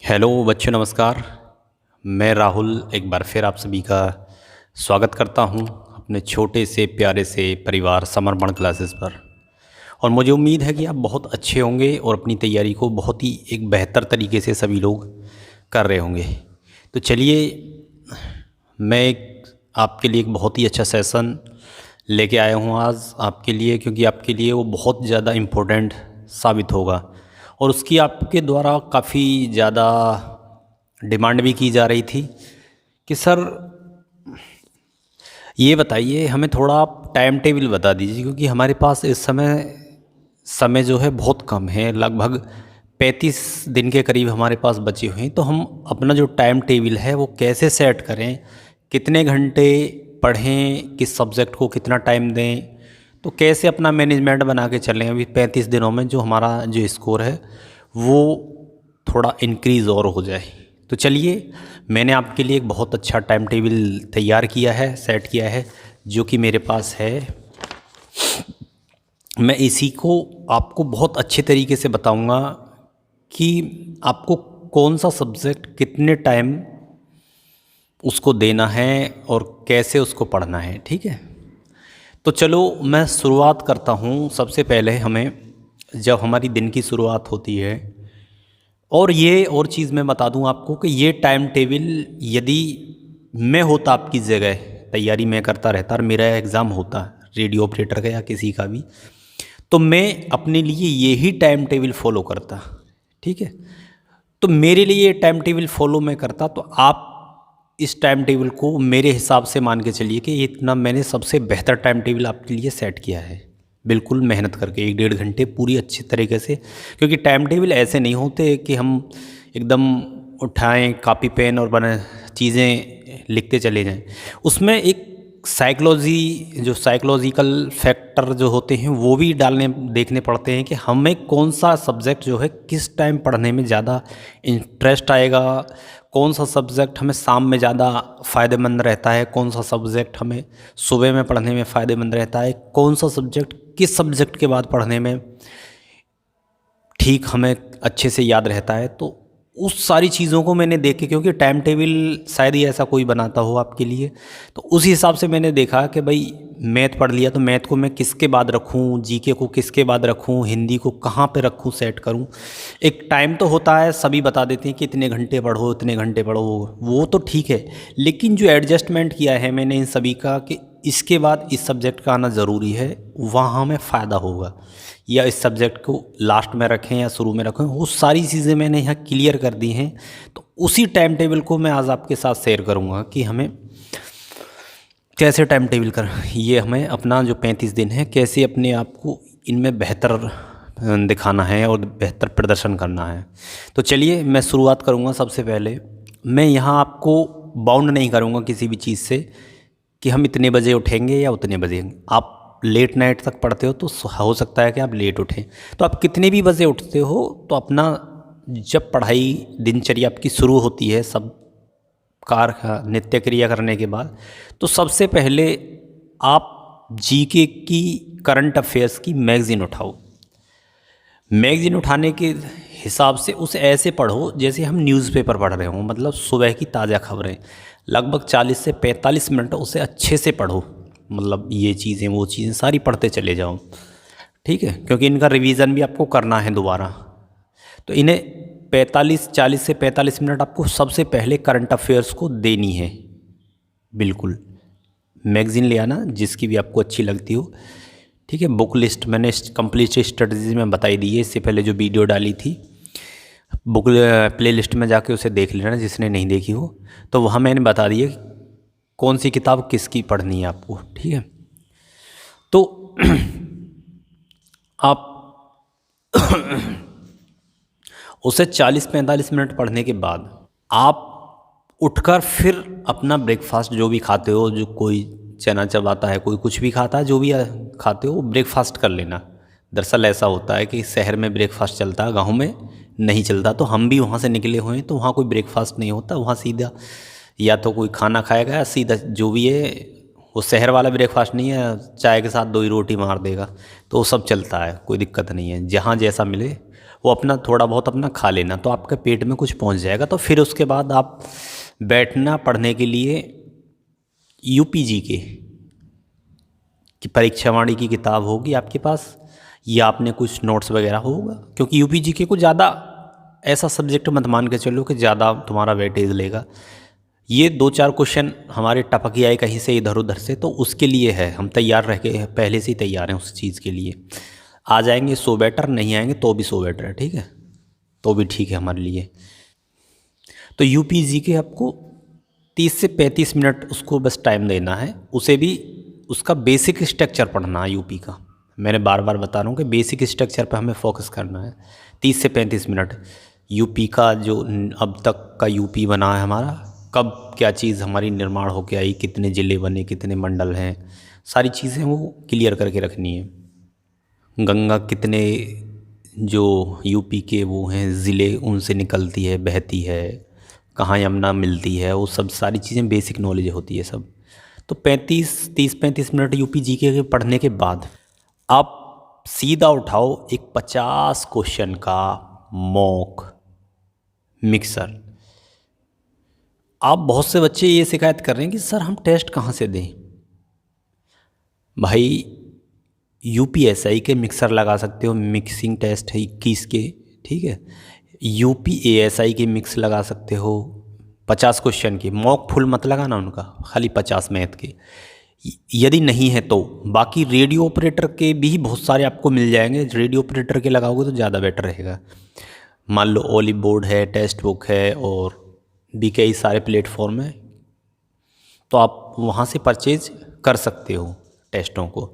Hello बच्चों, नमस्कार। मैं राहुल एक बार फिर आप सभी का स्वागत करता हूं अपने छोटे से प्यारे से परिवार समर्पण क्लासेस पर। और मुझे उम्मीद है कि आप बहुत अच्छे होंगे और अपनी तैयारी को बहुत ही एक बेहतर तरीके से सभी लोग कर रहे होंगे। तो चलिए, मैं आपके लिए एक बहुत ही अच्छा सेशन लेके आया हूँ आज आपके लिए, क्योंकि आपके लिए वो बहुत ज़्यादा इम्पोर्टेंट साबित होगा। और उसकी आपके द्वारा काफ़ी ज़्यादा डिमांड भी की जा रही थी कि सर ये बताइए, हमें थोड़ा आप टाइम टेबल बता दीजिए, क्योंकि हमारे पास इस समय समय जो है बहुत कम है। लगभग 35 दिन के करीब हमारे पास बचे हुए हैं। तो हम अपना जो टाइम टेबल है वो कैसे सेट करें, कितने घंटे पढ़ें, किस सब्जेक्ट को कितना टाइम दें, तो कैसे अपना मैनेजमेंट बना के चलें अभी 35 दिनों में जो हमारा जो स्कोर है वो थोड़ा इंक्रीज़ और हो जाए। तो चलिए, मैंने आपके लिए एक बहुत अच्छा टाइम टेबल तैयार किया है, सेट किया है, जो कि मेरे पास है। मैं इसी को आपको बहुत अच्छे तरीके से बताऊंगा कि आपको कौन सा सब्जेक्ट कितने टाइम उसको देना है और कैसे उसको पढ़ना है। ठीक है, तो चलो मैं शुरुआत करता हूँ। सबसे पहले हमें, जब हमारी दिन की शुरुआत होती है, और ये और चीज़ मैं बता दूं आपको कि ये टाइम टेबल यदि मैं होता आपकी जगह, तैयारी मैं करता रहता और मेरा एग्ज़ाम होता रेडियो ऑपरेटर का या किसी का भी, तो मैं अपने लिए यही टाइम टेबल फॉलो करता। ठीक है, तो मेरे लिए ये टाइम टेबल फॉलो मैं करता, तो आप इस टाइम टेबल को मेरे हिसाब से मान के चलिए कि इतना मैंने सबसे बेहतर टाइम टेबल आपके लिए सेट किया है, बिल्कुल मेहनत करके 1-1.5 घंटे पूरी अच्छी तरीके से। क्योंकि टाइम टेबल ऐसे नहीं होते कि हम एकदम उठाएं कापी पेन और बने चीज़ें लिखते चले जाएं। उसमें एक जो साइकोलॉजिकल फैक्टर जो होते हैं वो भी डालने देखने पड़ते हैं कि हमें कौन सा सब्जेक्ट जो है किस टाइम पढ़ने में ज़्यादा इंटरेस्ट आएगा, कौन सा सब्जेक्ट हमें शाम में ज़्यादा फ़ायदेमंद रहता है, कौन सा सब्जेक्ट हमें सुबह में पढ़ने में फ़ायदेमंद रहता है, कौन सा सब्जेक्ट किस सब्जेक्ट के बाद पढ़ने में ठीक हमें अच्छे से याद रहता है। तो उस सारी चीज़ों को मैंने देखे, क्योंकि टाइम टेबल शायद ही ऐसा कोई बनाता हो आपके लिए, तो उस हिसाब से मैंने देखा कि भाई मैथ पढ़ लिया तो मैथ को मैं किसके बाद रखूं, जीके को किसके बाद रखूं, हिंदी को कहाँ पे रखूं, सेट करूं। एक टाइम तो होता है, सभी बता देते हैं कि इतने घंटे पढ़ो इतने घंटे पढ़ो, वो तो ठीक है। लेकिन जो एडजस्टमेंट किया है मैंने इन सभी का कि इसके बाद इस सब्जेक्ट का आना ज़रूरी है, वहाँ हमें फ़ायदा होगा, या इस सब्जेक्ट को लास्ट में रखें या शुरू में रखें, वो सारी चीज़ें मैंने यहाँ क्लियर कर दी हैं। तो उसी टाइम टेबल को मैं आज आपके साथ शेयर करूँगा कि हमें कैसे टाइम टेबल कर, ये हमें अपना जो 35 दिन है कैसे अपने आप को इनमें बेहतर दिखाना है और बेहतर प्रदर्शन करना है। तो चलिए मैं शुरुआत करूँगा। सबसे पहले मैं यहाँ आपको बाउंड नहीं करूँगा किसी भी चीज़ से कि हम इतने बजे उठेंगे या उतने बजे। आप लेट नाइट तक पढ़ते हो तो हो सकता है कि आप लेट उठें, तो आप कितने भी बजे उठते हो तो अपना जब पढ़ाई दिनचर्या आपकी शुरू होती है सब कार नित्य क्रिया करने के बाद, तो सबसे पहले आप जीके की करंट अफेयर्स की मैगज़ीन उठाओ। मैगज़ीन उठाने के हिसाब से उसे ऐसे पढ़ो जैसे हम न्यूज़पेपर पढ़ रहे हों, मतलब सुबह की ताज़ा खबरें। लगभग 40 से 45 मिनट उसे अच्छे से पढ़ो, मतलब ये चीज़ें वो चीज़ें सारी पढ़ते चले जाओ। ठीक है, क्योंकि इनका रिवीज़न भी आपको करना है दोबारा। तो इन्हें 40 से 45 मिनट आपको सबसे पहले करंट अफेयर्स को देनी है। बिल्कुल मैगज़ीन ले आना जिसकी भी आपको अच्छी लगती हो। ठीक है, बुक लिस्ट मैंने कंप्लीट स्ट्रेटजी में बताई दी है, इससे पहले जो वीडियो डाली थी बुक प्ले लिस्ट में जाके उसे देख लेना जिसने नहीं देखी हो। तो वहाँ मैंने बता दिया कौन सी किताब किसकी पढ़नी है आपको। ठीक है, तो आप उसे 40-45 मिनट पढ़ने के बाद आप उठकर फिर अपना ब्रेकफास्ट जो भी खाते हो, जो कोई चना चबाता है, कोई कुछ भी खाता है, जो भी खाते हो ब्रेकफास्ट कर लेना। दरअसल ऐसा होता है कि शहर में ब्रेकफास्ट चलता है, गाँव में नहीं चलता। तो हम भी वहाँ से निकले हुए हैं, तो वहाँ कोई ब्रेकफास्ट नहीं होता। वहाँ सीधा या तो कोई खाना खाएगा या सीधा जो भी है, वो शहर वाला ब्रेकफास्ट नहीं है चाय के साथ 2 ही रोटी मार देगा, तो वो सब चलता है, कोई दिक्कत नहीं है। जहाँ जैसा मिले वो अपना थोड़ा बहुत अपना खा लेना, तो आपके पेट में कुछ पहुंच जाएगा। तो फिर उसके बाद आप बैठना पढ़ने के लिए यूपीजी के कि परीक्षावाणी की किताब होगी आपके पास, या आपने कुछ नोट्स वगैरह होगा, क्योंकि यूपीजी के को ज़्यादा ऐसा सब्जेक्ट मत मान के चलो कि ज़्यादा तुम्हारा वेटेज लेगा। ये 2-4 क्वेश्चन हमारे टपक आए कहीं से इधर उधर से, तो उसके लिए है, हम तैयार रह के पहले से ही तैयार हैं उस चीज़ के लिए। आ जाएंगे सो बेटर, नहीं आएंगे तो भी सो बेटर है, ठीक है, तो भी ठीक है हमारे लिए। तो यूपीजी के आपको 30 से 35 मिनट उसको बस टाइम देना है, उसे भी उसका बेसिक स्ट्रक्चर पढ़ना है यूपी का। मैंने बार बार बता रहा हूँ कि बेसिक स्ट्रक्चर पर हमें फोकस करना है। 30 से 35 मिनट यूपी का, जो अब तक का यूपी बना है हमारा, कब क्या चीज़ हमारी निर्माण होके आई, कितने ज़िले बने, कितने मंडल हैं, सारी चीज़ें वो क्लियर करके रखनी है। गंगा कितने जो यूपी के वो हैं ज़िले उनसे निकलती है, बहती है, कहाँ यमुना मिलती है, वो सब सारी चीज़ें बेसिक नॉलेज होती है सब। तो 30-35 मिनट यूपी जीके के पढ़ने के बाद आप सीधा उठाओ एक 50 क्वेश्चन का मॉक मिक्सर। आप बहुत से बच्चे ये शिकायत कर रहे हैं कि सर हम टेस्ट कहाँ से दें। भाई यूपीएसआई के मिक्सर लगा सकते हो, मिक्सिंग टेस्ट है 21 के, ठीक है। यूपीएएसआई के मिक्स लगा सकते हो 50 क्वेश्चन की, मॉक फुल मत लगाना उनका, खाली 50 मैथ के। यदि नहीं है तो बाकी रेडियो ऑपरेटर के भी बहुत सारे आपको मिल जाएंगे, रेडियो ऑपरेटर के लगाओगे तो ज़्यादा बेटर रहेगा। मान लो ओली बोर्ड है, टेस्ट बुक है, और भी कई सारे प्लेटफॉर्म हैं, तो आप वहाँ से परचेज कर सकते हो टेस्टों को।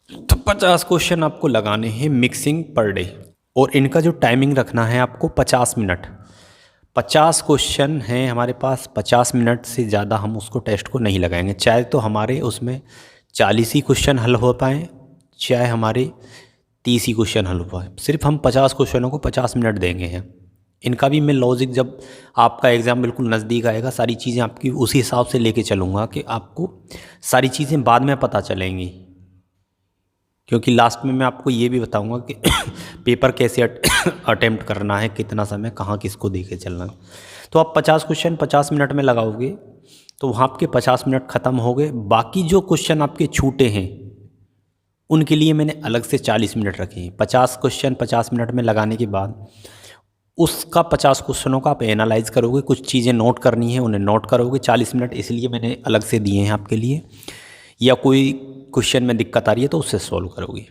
तो 50 क्वेश्चन आपको लगाने हैं मिक्सिंग पर डे, और इनका जो टाइमिंग रखना है आपको 50 मिनट। 50 क्वेश्चन हैं हमारे पास, 50 मिनट से ज़्यादा हम उसको टेस्ट को नहीं लगाएंगे, चाहे तो हमारे उसमें 40 ही क्वेश्चन हल हो पाएँ, चाहे हमारे 30 ही क्वेश्चन हल हो पाए, सिर्फ हम 50 क्वेश्चनों को 50 मिनट देंगे हैं। इनका भी मैं लॉजिक, जब आपका एग्ज़ाम बिल्कुल नज़दीक आएगा, सारी चीज़ें आपकी उसी हिसाब से लेके चलूँगा कि आपको सारी चीज़ें बाद में पता चलेंगी, क्योंकि लास्ट में मैं आपको ये भी बताऊंगा कि पेपर कैसे अटेम्प्ट करना है, कितना समय कहाँ किसको दे के चलना है। तो आप 50 क्वेश्चन 50 मिनट में लगाओगे तो वहाँ आपके 50 मिनट ख़त्म हो गए। बाकी जो क्वेश्चन आपके छूटे हैं उनके लिए मैंने अलग से 40 मिनट रखे हैं। 50 क्वेश्चन 50 मिनट में लगाने के बाद उसका 50 क्वेश्चनों का आप एनालाइज करोगे, कुछ चीज़ें नोट करनी है उन्हें नोट करोगे। 40 मिनट इसलिए मैंने अलग से दिए हैं आपके लिए, या कोई क्वेश्चन में दिक्कत आ रही है तो उससे सॉल्व करोगे,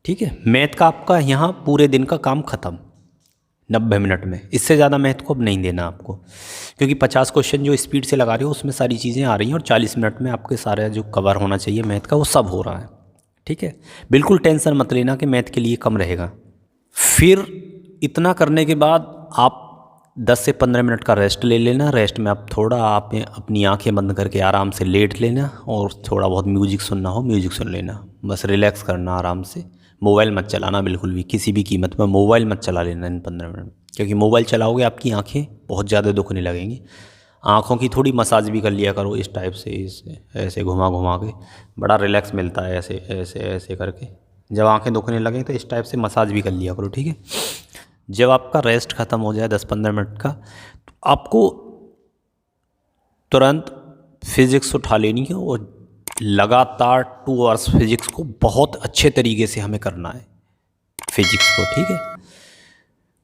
ठीक है। मैथ का आपका यहाँ पूरे दिन का काम ख़त्म 90 मिनट में, इससे ज़्यादा मैथ को अब नहीं देना आपको, क्योंकि 50 क्वेश्चन जो स्पीड से लगा रहे हो उसमें सारी चीज़ें आ रही हैं, और 40 मिनट में आपके सारा जो कवर होना चाहिए मैथ का वो सब हो रहा है, ठीक है। बिल्कुल टेंशन मत लेना कि मैथ के लिए कम रहेगा। फिर इतना करने के बाद आप 10 से 15 मिनट का रेस्ट ले लेना। रेस्ट में आप थोड़ा आप अपनी आंखें बंद करके आराम से लेट लेना, और थोड़ा बहुत म्यूजिक सुनना हो म्यूजिक सुन लेना, बस रिलैक्स करना आराम से। मोबाइल मत चलाना बिल्कुल भी, किसी भी कीमत पर मोबाइल मत चला लेना इन 15 मिनट, क्योंकि मोबाइल चलाओगे आपकी आंखें बहुत ज़्यादा दुखने लगेंगी। आँखों की थोड़ी मसाज भी कर लिया करो इस टाइप से, इससे ऐसे घुमा घुमा के बड़ा रिलैक्स मिलता है, ऐसे ऐसे ऐसे करके। जब आंखें दुखने लगें तो इस टाइप से मसाज भी कर लिया करो, ठीक है। जब आपका रेस्ट ख़त्म हो जाए 10-15 मिनट का, तो आपको तुरंत फिज़िक्स उठा लेनी है, और लगातार 2 आवर्स फिज़िक्स को बहुत अच्छे तरीके से हमें करना है फिज़िक्स को, ठीक है।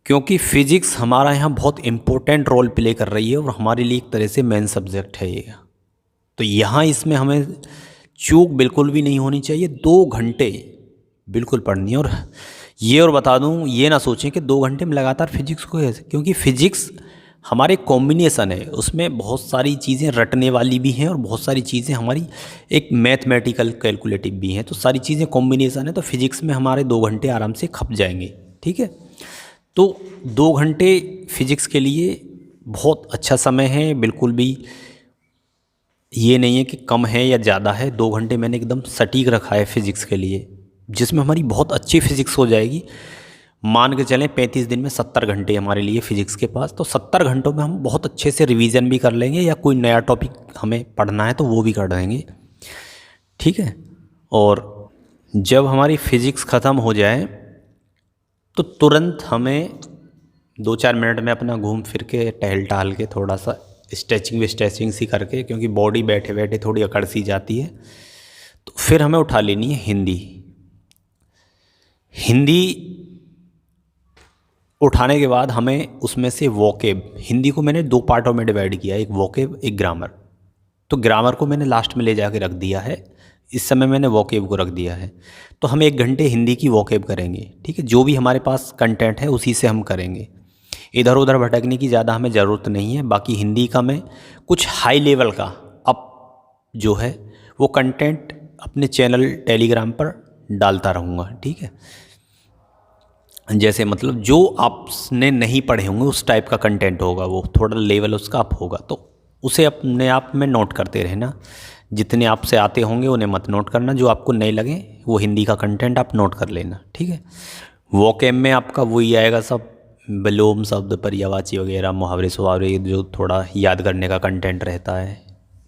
क्योंकि फ़िज़िक्स हमारा यहाँ बहुत इम्पोर्टेंट रोल प्ले कर रही है, और हमारे लिए एक तरह से मेन सब्जेक्ट है ये। तो यहाँ इसमें हमें चूक बिल्कुल भी नहीं होनी चाहिए। 2 घंटे बिल्कुल पढ़नी है। और ये और बता दूँ, ये ना सोचें कि 2 घंटे में लगातार फिजिक्स को कैसे, क्योंकि फ़िज़िक्स हमारे कॉम्बिनेशन है, उसमें बहुत सारी चीज़ें रटने वाली भी हैं और बहुत सारी चीज़ें हमारी एक मैथमेटिकल कैलकुलेटिव भी हैं। तो सारी चीज़ें कॉम्बिनेशन है, तो फिजिक्स में हमारे 2 घंटे आराम से खप जाएंगे, ठीक है। तो 2 घंटे फिजिक्स के लिए बहुत अच्छा समय है, बिल्कुल भी ये नहीं है कि कम है या ज़्यादा है। 2 घंटे मैंने एकदम सटीक रखा है फिजिक्स के लिए, जिसमें हमारी बहुत अच्छी फिजिक्स हो जाएगी। मान के चलें 35 दिन में 70 घंटे हमारे लिए फ़िज़िक्स के पास, तो 70 घंटों में हम बहुत अच्छे से रिवीजन भी कर लेंगे, या कोई नया टॉपिक हमें पढ़ना है तो वो भी कर देंगे, ठीक है। और जब हमारी फ़िज़िक्स ख़त्म हो जाए तो तुरंत हमें 2-4 मिनट में अपना घूम फिर के टहल टहल के थोड़ा सा स्ट्रेचिंग सी करके, क्योंकि बॉडी बैठे बैठे थोड़ी अकड़ सी जाती है, तो फिर हमें उठा लेनी है हिंदी। हिंदी उठाने के बाद हमें उसमें से वोकेब, हिंदी को मैंने 2 पार्टों में डिवाइड किया, एक वोकेब एक ग्रामर। तो ग्रामर को मैंने लास्ट में ले जाके रख दिया है, इस समय मैंने वोकेब को रख दिया है। तो हम 1 घंटे हिंदी की वोकेब करेंगे, ठीक है। जो भी हमारे पास कंटेंट है उसी से हम करेंगे, इधर उधर भटकने की ज़्यादा हमें ज़रूरत नहीं है। बाकी हिंदी का मैं कुछ हाई लेवल का अब जो है वो कंटेंट अपने चैनल टेलीग्राम पर डालता रहूँगा, ठीक है। जैसे मतलब जो आपने नहीं पढ़े होंगे उस टाइप का कंटेंट होगा, वो थोड़ा लेवल उसका अप होगा, तो उसे अपने आप में नोट करते रहना। जितने आपसे आते होंगे उन्हें मत नोट करना, जो आपको नहीं लगे वो हिंदी का कंटेंट आप नोट कर लेना, ठीक है। वोकेब में आपका वही आएगा सब, विलोम शब्द पर्यायवाची वगैरह, मुहावरे सुहावरे, जो थोड़ा याद करने का कंटेंट रहता है,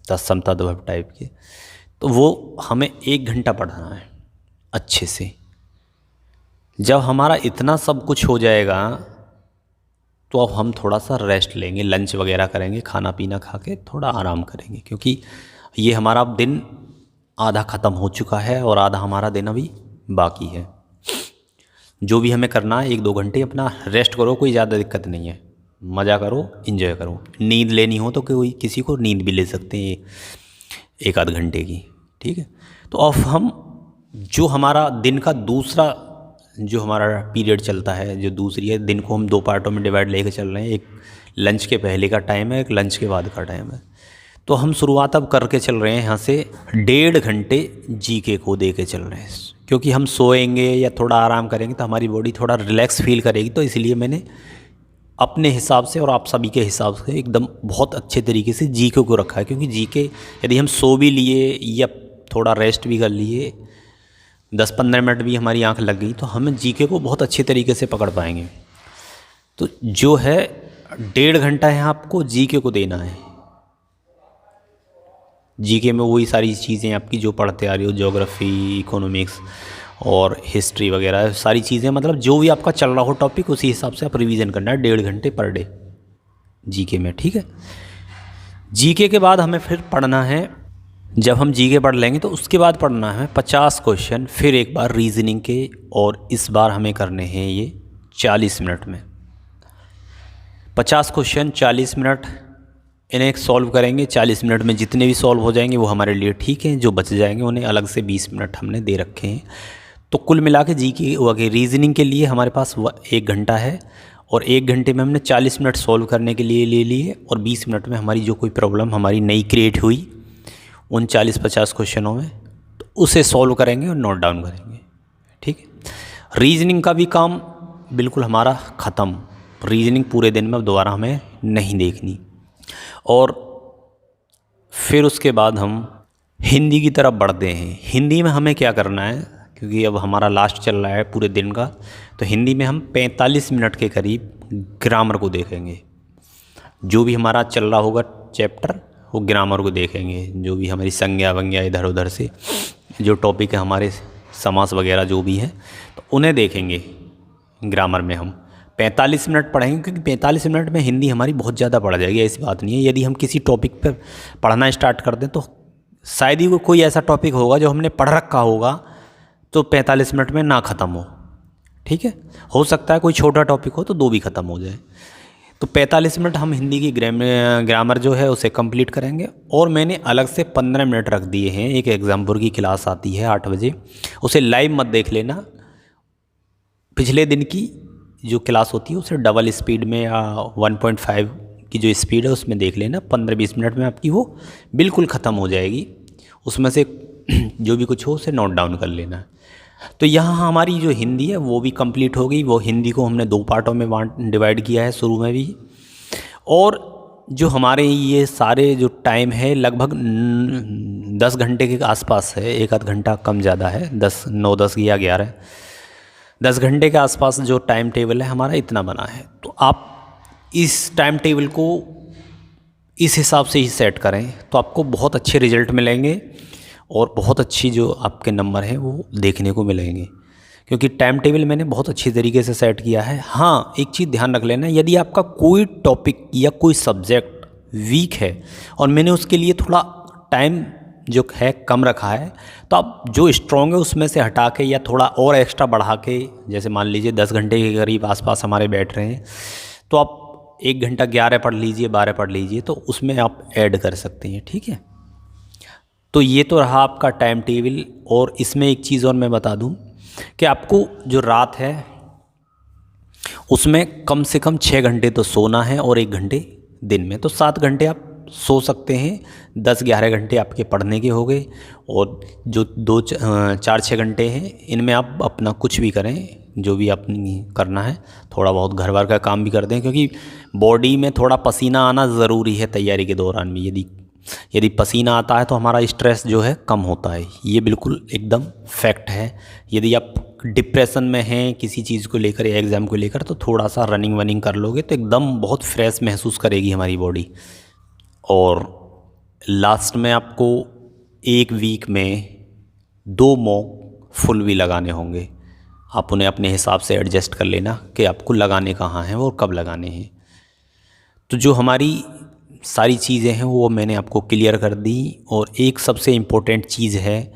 तत्सम तद्भव टाइप के, तो वो हमें 1 घंटा पढ़ना है अच्छे से। जब हमारा इतना सब कुछ हो जाएगा तो अब हम थोड़ा सा रेस्ट लेंगे, लंच वगैरह करेंगे, खाना पीना खा के थोड़ा आराम करेंगे, क्योंकि ये हमारा दिन आधा ख़त्म हो चुका है और आधा हमारा दिन अभी बाकी है। जो भी हमें करना है 1-2 घंटे अपना रेस्ट करो, कोई ज़्यादा दिक्कत नहीं है, मज़ा करो, इन्जॉय करो। नींद लेनी हो तो कोई किसी को नींद भी ले सकते हैं 1-आध घंटे की, ठीक है। तो अब हम जो हमारा दिन का दूसरा जो हमारा पीरियड चलता है, जो दूसरी है, दिन को हम 2 पार्टों में डिवाइड लेके चल रहे हैं। एक लंच के पहले का टाइम है, एक लंच के बाद का टाइम है। तो हम शुरुआत अब करके चल रहे हैं यहाँ से 1.5 घंटे जीके को दे के चल रहे हैं, क्योंकि हम सोएंगे या थोड़ा आराम करेंगे तो हमारी बॉडी थोड़ा रिलैक्स फील करेगी। तो इसलिए मैंने अपने हिसाब से और आप सभी के हिसाब से एकदम बहुत अच्छे तरीके से जीके को रखा है, क्योंकि जीके यदि हम सो भी लिए या थोड़ा रेस्ट भी कर लिए, 10-15 मिनट भी हमारी आंख लग गई, तो हम जीके को बहुत अच्छे तरीके से पकड़ पाएंगे। तो जो है 1.5 घंटा है आपको जीके को देना है। जीके में वही सारी चीज़ें आपकी जो पढ़ते आ रही हो, ज्योग्राफी, इकोनॉमिक्स और हिस्ट्री वगैरह सारी चीज़ें, मतलब जो भी आपका चल रहा हो टॉपिक उसी हिसाब से आप रिवीजन करना है 1.5 घंटे पर डे जीके में, ठीक है। जीके के बाद हमें फिर पढ़ना है, जब हम जीके पढ़ लेंगे तो उसके बाद पढ़ना है 50 क्वेश्चन फिर एक बार रीजनिंग के, और इस बार हमें करने हैं ये 40 मिनट में। 50 क्वेश्चन 40 मिनट, इन्हें सॉल्व करेंगे 40 मिनट में। जितने भी सॉल्व हो जाएंगे वो हमारे लिए ठीक है, जो बच जाएंगे उन्हें अलग से 20 मिनट हमने दे रखे हैं। तो कुल मिला के जीके वगैरह रीजनिंग के लिए हमारे पास 1 घंटा है, और 1 घंटे में हमने 40 मिनट सॉल्व करने के लिए ले लिए, और 20 मिनट में हमारी जो कोई प्रॉब्लम हमारी नई क्रिएट हुई उन 40-50 क्वेश्चनों में, तो उसे सॉल्व करेंगे और नोट डाउन करेंगे, ठीक है। रीजनिंग का भी काम बिल्कुल हमारा ख़त्म, रीजनिंग पूरे दिन में अब दोबारा हमें नहीं देखनी। और फिर उसके बाद हम हिंदी की तरफ बढ़ते हैं। हिंदी में हमें क्या करना है, क्योंकि अब हमारा लास्ट चल रहा है पूरे दिन का, तो हिंदी में हम 45 मिनट के करीब ग्रामर को देखेंगे। जो भी हमारा चल रहा होगा चैप्टर वो ग्रामर को देखेंगे, जो भी हमारी संज्ञा वंज्ञा इधर उधर से जो टॉपिक है हमारे समास वगैरह जो भी हैं, तो उन्हें देखेंगे ग्रामर में। हम 45 मिनट पढ़ेंगे, क्योंकि 45 मिनट में हिंदी हमारी बहुत ज़्यादा पढ़ जाएगी, ऐसी बात नहीं है। यदि हम किसी टॉपिक पर पढ़ना स्टार्ट कर दें तो शायद ही वो कोई ऐसा टॉपिक होगा जो हमने पढ़ रखा होगा तो 45 मिनट में ना ख़त्म हो, ठीक है। हो सकता है कोई छोटा टॉपिक हो तो 2 भी ख़त्म हो जाए। तो 45 मिनट हम हिंदी की ग्रामर जो है उसे कंप्लीट करेंगे। और मैंने अलग से 15 मिनट रख दिए हैं, एक एग्जाम्पुल की क्लास आती है 8 बजे, उसे लाइव मत देख लेना, पिछले दिन की जो क्लास होती है उसे डबल स्पीड में या 1.5 की जो स्पीड है उसमें देख लेना। 15-20 मिनट में आपकी वो बिल्कुल ख़त्म हो जाएगी, उसमें से जो भी कुछ हो उसे नोट डाउन कर लेना। तो यहाँ हमारी जो हिंदी है वो भी कंप्लीट हो गई। वो हिंदी को हमने 2 पार्टों में डिवाइड किया है शुरू में भी, और जो हमारे ये सारे जो टाइम है लगभग 10 घंटे के आसपास है, 1-आध घंटा कम ज़्यादा है, 9, 10 या 11, 10 घंटे के आसपास जो टाइम टेबल है हमारा इतना बना है। तो आप इस टाइम टेबल को इस हिसाब से ही सेट करें तो आपको बहुत अच्छे रिजल्ट मिलेंगे और बहुत अच्छी जो आपके नंबर हैं वो देखने को मिलेंगे। क्योंकि टाइम टेबल मैंने बहुत अच्छी तरीके से सेट किया है। हाँ, एक चीज़ ध्यान रख लेना, यदि आपका कोई टॉपिक या कोई सब्जेक्ट वीक है और मैंने उसके लिए थोड़ा टाइम जो है कम रखा है, तो आप जो स्ट्रॉन्ग है उसमें से हटा के या थोड़ा और एक्स्ट्रा बढ़ा के, जैसे मान लीजिए 10 घंटे के करीब आसपास हमारे बैठ रहे हैं, तो आप 1 घंटा 11 पढ़ लीजिए, 12 पढ़ लीजिए, तो उसमें आप ऐड कर सकते हैं। ठीक है, तो ये तो रहा आपका टाइम टेबल। और इसमें एक चीज़ और मैं बता दूं कि आपको जो रात है उसमें कम से कम 6 घंटे तो सोना है और 1 घंटे दिन में, तो 7 घंटे आप सो सकते हैं। 10-11 घंटे आपके पढ़ने के हो गए, और जो 4-6 घंटे हैं इनमें आप अपना कुछ भी करें, जो भी अपनी करना है, थोड़ा बहुत घर बार का काम भी कर दें, क्योंकि बॉडी में थोड़ा पसीना आना ज़रूरी है तैयारी के दौरान में। यदि पसीना आता है तो हमारा स्ट्रेस जो है कम होता है, ये बिल्कुल एकदम फैक्ट है। यदि आप डिप्रेशन में हैं किसी चीज़ को लेकर या एग्ज़ाम को लेकर, तो थोड़ा सा रनिंग वनिंग कर लोगे तो एकदम बहुत फ्रेश महसूस करेगी हमारी बॉडी। और लास्ट में आपको 1 वीक में 2 मॉक फुल भी लगाने होंगे। आप उन्हें अपने हिसाब से एडजस्ट कर लेना कि आपको लगाने कहाँ हैं और कब लगाने हैं। तो जो हमारी सारी चीज़ें हैं वो मैंने आपको क्लियर कर दी। और एक सबसे इम्पोर्टेंट चीज़ है,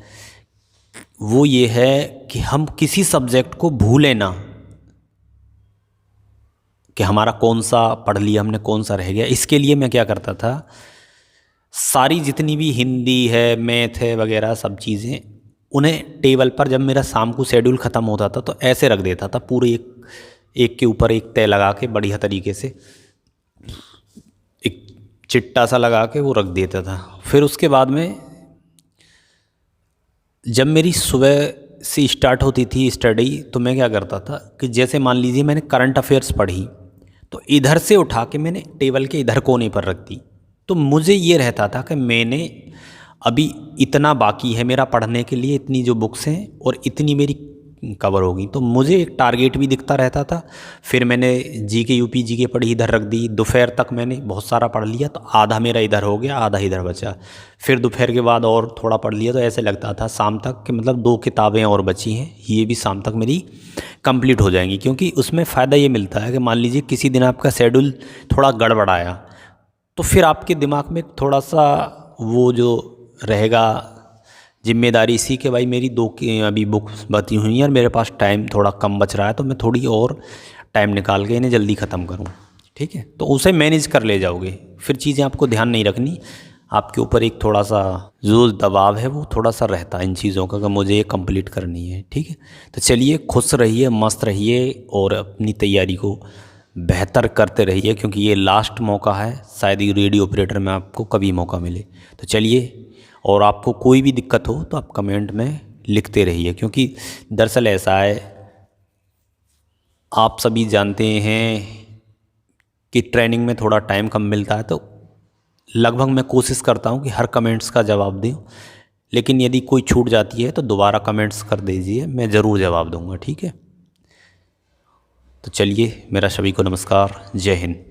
वो ये है कि हम किसी सब्जेक्ट को भूलें ना कि हमारा कौन सा पढ़ लिया हमने, कौन सा रह गया। इसके लिए मैं क्या करता था, सारी जितनी भी हिंदी है, मैथ है वगैरह सब चीज़ें, उन्हें टेबल पर जब मेरा शाम को शेड्यूल ख़त्म होता था तो ऐसे रख देता था, पूरे एक के ऊपर एक तय लगा के बढ़िया तरीके से एक चिट्टा सा लगा के वो रख देता था। फिर उसके बाद में जब मेरी सुबह से स्टार्ट होती थी स्टडी, तो मैं क्या करता था कि जैसे मान लीजिए मैंने करंट अफेयर्स पढ़ी, तो इधर से उठा के मैंने टेबल के इधर कोने पर रख दी। तो मुझे ये रहता था कि मैंने अभी इतना बाकी है मेरा पढ़ने के लिए, इतनी जो बुक्स हैं और इतनी मेरी कवर होगी, तो मुझे एक टारगेट भी दिखता रहता था। फिर मैंने जीके यूपी जीके पढ़ी, इधर रख दी। दोपहर तक मैंने बहुत सारा पढ़ लिया, तो आधा मेरा इधर हो गया, आधा इधर बचा। फिर दोपहर के बाद और थोड़ा पढ़ लिया, तो ऐसे लगता था शाम तक कि मतलब 2 किताबें और बची हैं, ये भी शाम तक मेरी कंप्लीट हो जाएंगी। क्योंकि उसमें फ़ायदा ये मिलता है कि मान लीजिए किसी दिन आपका शेड्यूल थोड़ा गड़बड़ाया, तो फिर आपके दिमाग में थोड़ा सा वो जो रहेगा जिम्मेदारी सी कि भाई मेरी 2 की अभी बुक्स बची हुई हैं और मेरे पास टाइम थोड़ा कम बच रहा है, तो मैं थोड़ी और टाइम निकाल के इन्हें जल्दी ख़त्म करूं। ठीक है, तो उसे मैनेज कर ले जाओगे। फिर चीज़ें आपको ध्यान नहीं रखनी, आपके ऊपर एक थोड़ा सा जो दबाव है वो थोड़ा सा रहता है इन चीज़ों का कि मुझे ये कंप्लीट करनी है। ठीक है, तो चलिए खुश रहिए, मस्त रहिए और अपनी तैयारी को बेहतर करते रहिए, क्योंकि ये लास्ट मौका है, शायद ही रेडियो ऑपरेटर में आपको कभी मौका मिले। तो चलिए, और आपको कोई भी दिक्कत हो तो आप कमेंट में लिखते रहिए, क्योंकि दरअसल ऐसा है, आप सभी जानते हैं कि ट्रेनिंग में थोड़ा टाइम कम मिलता है, तो लगभग मैं कोशिश करता हूं कि हर कमेंट्स का जवाब दूं, लेकिन यदि कोई छूट जाती है तो दोबारा कमेंट्स कर दीजिए, मैं ज़रूर जवाब दूंगा। ठीक है, तो चलिए, मेरा सभी को नमस्कार, जय हिंद।